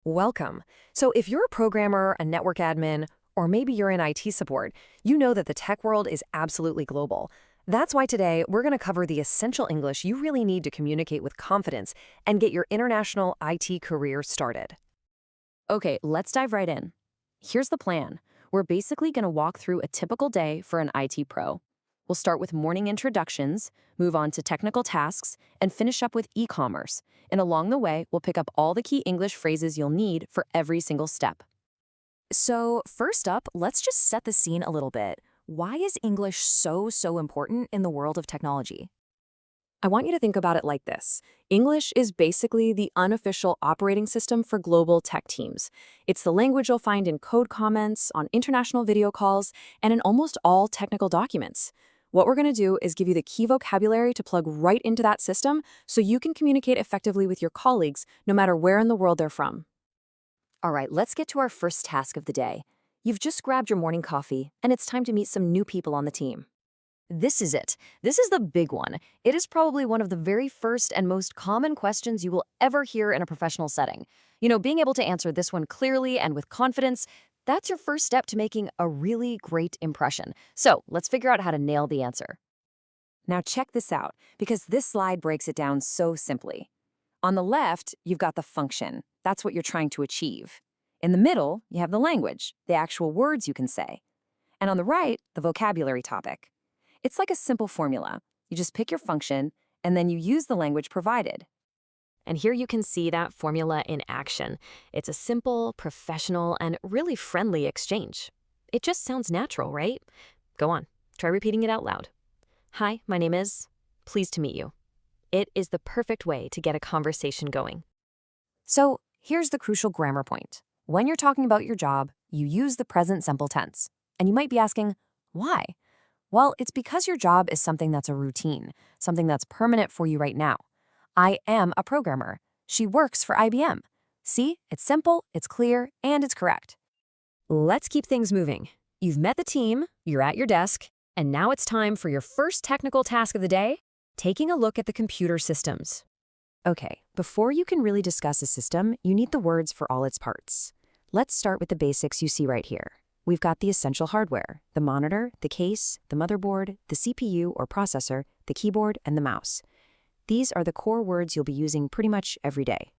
Welcome. So, if you're a programmer, a network admin, or maybe you're in IT support, you know that the tech world is absolutely global. That's why today we're going to cover the essential English you really need to communicate with confidence and get your international IT career started. Okay, let's dive right in. Here's the plan. We're basically going to walk through a typical day for an IT pro. We'll start with morning introductions, move on to technical tasks, and finish up with e-commerce. And along the way, we'll pick up all the key English phrases you'll need for every single step. So, first up, let's just set the scene a little bit. Why is English so important in the world of technology? I want you to think about it like this. English is basically the unofficial operating system for global tech teams. It's the language you'll find in code comments, on international video calls, and in almost all technical documents. What we're going to do is give you the key vocabulary to plug right into that system so you can communicate effectively with your colleagues no matter where in the world they're from. All right, let's get to our first task of the day. You've just grabbed your morning coffee, and it's time to meet some new people on the team. This is it. This is the big one. It is probably one of the very first and most common questions you will ever hear in a professional setting. Being able to answer this one clearly and with confidence, that's your first step to making a really great impression. So let's figure out how to nail the answer. Now check this out, because this slide breaks it down so simply. On the left, you've got the function. That's what you're trying to achieve. In the middle, you have the language, the actual words you can say. And on the right, the vocabulary topic. It's like a simple formula. You just pick your function, and then you use the language provided. And here you can see that formula in action. It's a simple, professional, and really friendly exchange. It just sounds natural, right? Go on, try repeating it out loud. Hi, my name is. Pleased to meet you. It is the perfect way to get a conversation going. So, here's the crucial grammar point. When you're talking about your job, you use the present simple tense. And you might be asking, why? Well, it's because your job is something that's a routine, something that's permanent for you right now. I am a programmer. She works for IBM. See, it's simple, it's clear, and it's correct. Let's keep things moving. You've met the team, you're at your desk, and now it's time for your first technical task of the day, taking a look at the computer systems. Okay, before you can really discuss a system, you need the words for all its parts. Let's start with the basics you see right here. We've got the essential hardware, the monitor, the case, the motherboard, the CPU or processor, the keyboard, and the mouse. These are the core words you'll be using pretty much every day.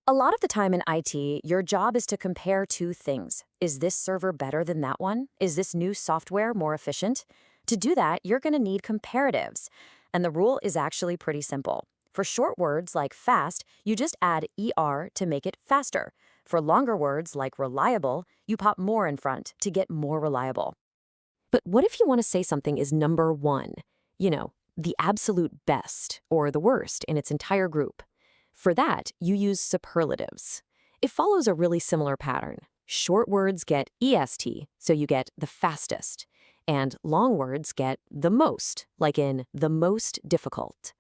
A lot of the time in IT, your job is to compare two things. Is this server better than that one? Is this new software more efficient? To do that, you're going to need comparatives. And the rule is actually pretty simple. For short words like fast, you just add ER to make it faster. For longer words like reliable, you pop more in front to get more reliable. But what if you want to say something is number one? The absolute best or the worst in its entire group. For that, you use superlatives. It follows a really similar pattern. Short words get EST, so you get the fastest. And long words get the most, like in the most difficult.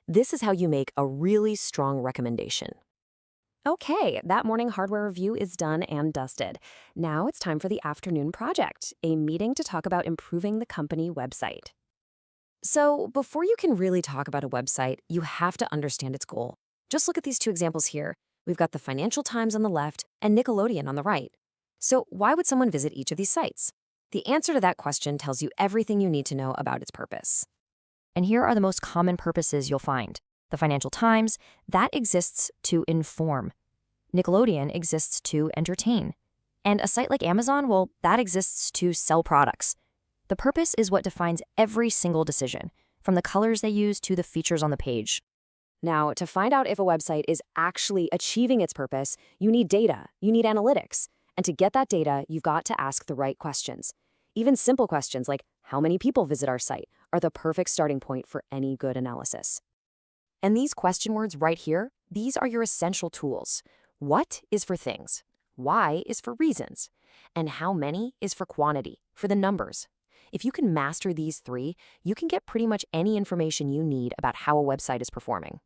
This is how you make a really strong recommendation. Okay, that morning hardware review is done and dusted. Now it's time for the afternoon project, a meeting to talk about improving the company website. So before you can really talk about a website, you have to understand its goal. Just look at these two examples here. We've got the Financial Times on the left and Nickelodeon on the right. So why would someone visit each of these sites? The answer to that question tells you everything you need to know about its purpose. And here are the most common purposes you'll find. The Financial Times, that exists to inform. Nickelodeon exists to entertain. And a site like Amazon, well, that exists to sell products. The purpose is what defines every single decision, from the colors they use to the features on the page. Now, to find out if a website is actually achieving its purpose, you need data, you need analytics. And to get that data, you've got to ask the right questions. Even simple questions like, how many people visit our site, are the perfect starting point for any good analysis. And these question words right here, these are your essential tools. What is for things? Why is for reasons? And how many is for quantity, for the numbers. If you can master these three, you can get pretty much any information you need about how a website is performing.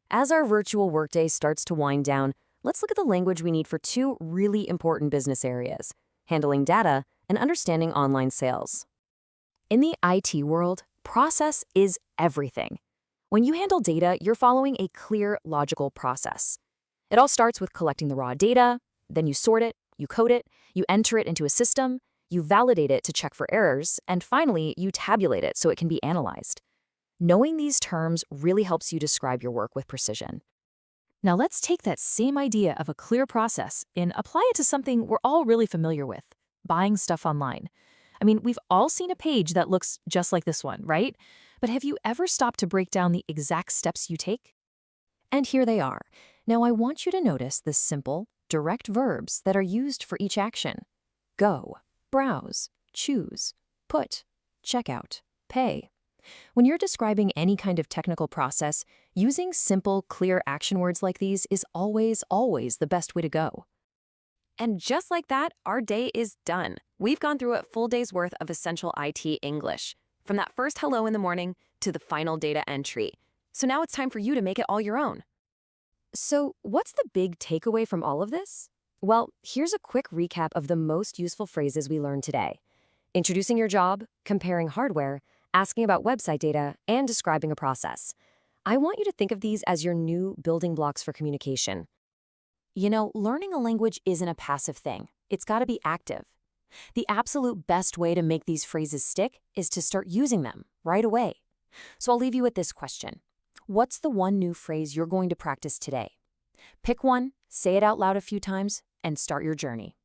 As our virtual workday starts to wind down, let's look at the language we need for two really important business areas, handling data and understanding online sales. In the IT world, process is everything. When you handle data, you're following a clear, logical process. It all starts with collecting the raw data, then you sort it, you code it, you enter it into a system, you validate it to check for errors, and finally, you tabulate it so it can be analyzed. Knowing these terms really helps you describe your work with precision. Now let's take that same idea of a clear process and apply it to something we're all really familiar with, buying stuff online. I mean, we've all seen a page that looks just like this one, right? But have you ever stopped to break down the exact steps you take? And here they are. Now I want you to notice the simple, direct verbs that are used for each action. Go, browse, choose, put, check out, pay. When you're describing any kind of technical process, using simple, clear action words like these is always, always the best way to go. And just like that, our day is done. We've gone through a full day's worth of essential IT English, from that first hello in the morning to the final data entry. So now it's time for you to make it all your own. So, what's the big takeaway from all of this? Well, here's a quick recap of the most useful phrases we learned today. Introducing your job, comparing hardware, asking about website data, and describing a process. I want you to think of these as your new building blocks for communication. You know, learning a language isn't a passive thing. It's got to be active. The absolute best way to make these phrases stick is to start using them right away. So I'll leave you with this question. What's the one new phrase you're going to practice today? Pick one, say it out loud a few times, and start your journey.